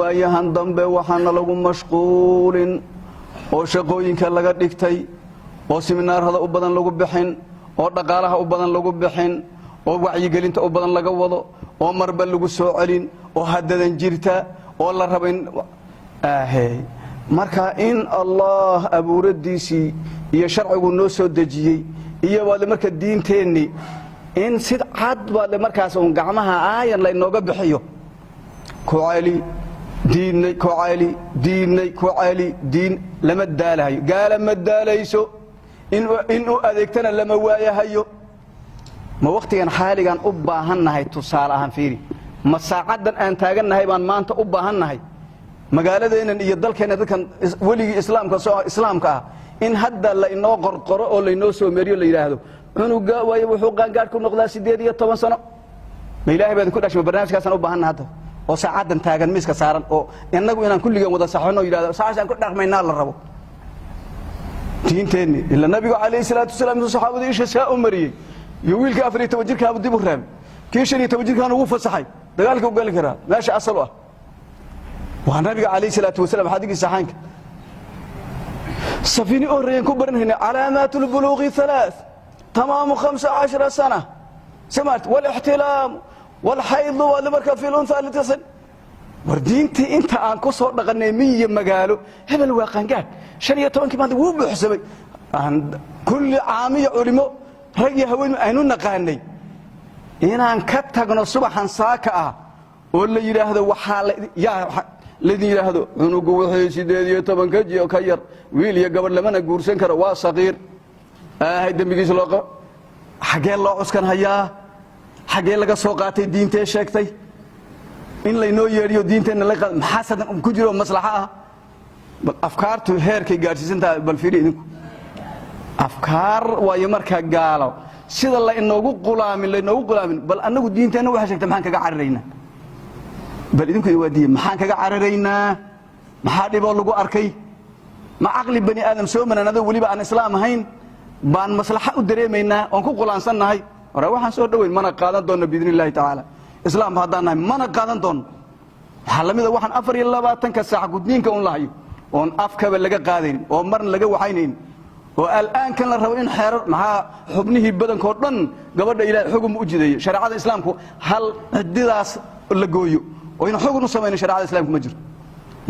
waayahan dambe waxaana lagu mashquulin oo shaqooyinka laga dhigtay oo seminaarada u badan lagu bixin oo dhaqaalaha u badan lagu bixin oo wacyigelinta u badan laga wado oo marba lagu soo celin oo hadadan jirta oo la rabin marka in Allah abuuradiisi iyo sharcigu noo soo dajiyay iyo wada marka diinteeni in sid cad wada markaas oo gacmaha aayan la inooga bixiyo ku cali diinay ku cali diinay ku cali diin lama daalayo gaala ma daalayso in u adeegtana lama waayahayo ma waqtigan xaaligan u baahannahay tusaalahan fiiri ma saacadan aan taaganahay baan maanta u baahannahay magaaladeenan iyo dalkeena dadkan waligi islaamka in hadda la inoo qorqoro oo la inoo soo meeriyo la yiraahdo cunuga way wuxuu qaangaar ku noqdaa 18 sano ma ilaahay baad ku dhashay barnaamijkaas aan u baahannahay hadda oo saacadan taagan miiska saaran oo inagu inaan kulligan wada saxano yiraahdo saacadaan ku dhaqmaynaa la rabo diinteeni illa nabiga kaleey salaatu wasalaam saxaabada isha saa umariyay iyo wiilka 14 jirka abu dib u raam kii 15 jirkaan ugu fasaxay dagaalka u gali karaa meesha asal ah waa nabiga kaleey salaatu wasalaam xadiis saxaanka safini oreen ku baranayna calaamatul bulughi 3 تمام 15 سنة سمعت والاحتلام والحيض والمركة في الأنثى التي تصل وردينتي انت aan ku soo dhaqanay miyi magaalo hebel waa qangaad 15 kii maanta wuu buuxsamay aan kulli caamiyo culimo rag iyo haween aynu naqaanay inaan ka tagno subaxan saaka ah oo la yiraahdo waxa la yiraahdo unugu wixii 18 ka jiyo ka yar wiil iyo gabar lamana guursan karo waa saqiir dambigiis loo qabo xagee loo cuskan hayaa xagee laga soo qaatay diintee sheegtay in la inoo yeeriyo diinteena la qaad maxaa ku jiro maslaxa ah bal afkaartu heerkay gaarsiisanta bal fiiri idinku afkaar waayo marka gaalo sida la inoogu qulaamin bal anagu diinteena waxa sheegtay maxaan kaga cararaynaa bal idinku wadiye maxaan kaga cararaynaa maxaa dhibo lagu arkay ma aqli bani aadam soo mananado waliba aan islaam ahayn baan maslaxa u dareemeynaa oo ku qulaansanahay hore waxaan soo dhaweyn mana qaadan doono biidnillaahi taala islaam hadaan mana qaadan doono xalamida waxaan 24 ka saac gudniinka un lahayo oo afkaba laga qaadayn oo marna laga waxaynayn oo al'aan kan la rabo in xeerar maxaa xubnihi badankood dhan gabadha ilaahay xugum u jideeyo shariicada islaamku hal cididaas la gooyo oo in xugum u sameeyay shariicada islaamku ma jiro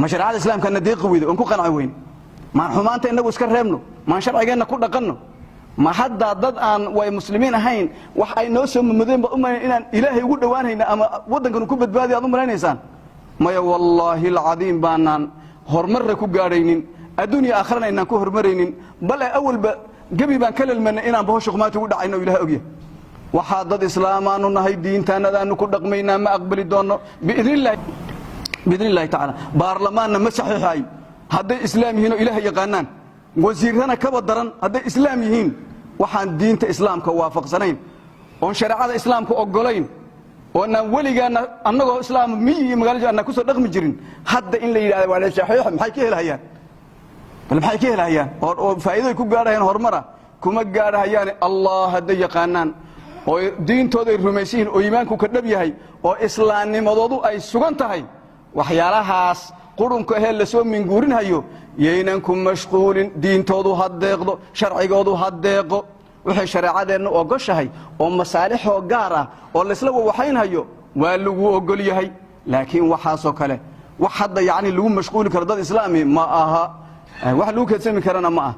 ma shariicada islaamka nadiiq weeyo oo ku qanacay weyn ma xumaanta inagu iska reebno ma sharcigeena ku dhaqanno ma hadda dad aan way muslimiin ahayn wax ay noo soo mudeen ba inaan ilaahay ugu dhawaanayna ama wadankan ku badbaadiyo aad u maleynaysan maya wallahi alazim baanan hormar ku gaaraynin adduunyo aakhirana inaan ku hormaraynin bal awalba gabi baan kala ilmanay inaan baho shaqmaati ugu dhacayno ilaahay ogiya waxa dad islaamaanu nahay diintaanadaanu ku dhaqmaynaa ma aqbali doono biidnillaahi taala baarlamaanna ma saxiixay hadday islaam yihiin oo ilaahay yaqaanaan wasiirana ka wadaran hadday islaam yihiin waxaan diinta islaamka waafaqsanayn oo shariicada islaamka ogolayn oo aan waligaana annagoo islaam miyi magaalada ku soo dhaqmi jirin hadda in la yiraahdo waa saxiix maxay ka helayaan bal maxay ka helayaan oo faa'iido ku gaarayaan hormara kuma gaarayaan allah hadday yaqaanaan oo diintooda ay rumaysiin oo iimaanku ka dhab yahay oo islaamnimadoodu ay sugan tahay waxyaalahaas qurunka hel la soo minguurinhayo yeeynaan ku mashquulin diintoodu hadeeqdo sharcigoodu hadeeqo wixii shariicadeena ogoshahay oo masaalixo gaar ah oo la isla waxaynhayo waa lagu ogol yahay laakiin waxa soo kale wax hadda yaani lagu mashquuli karo dad islaami ma aha wax lagu kadsami karana ma aha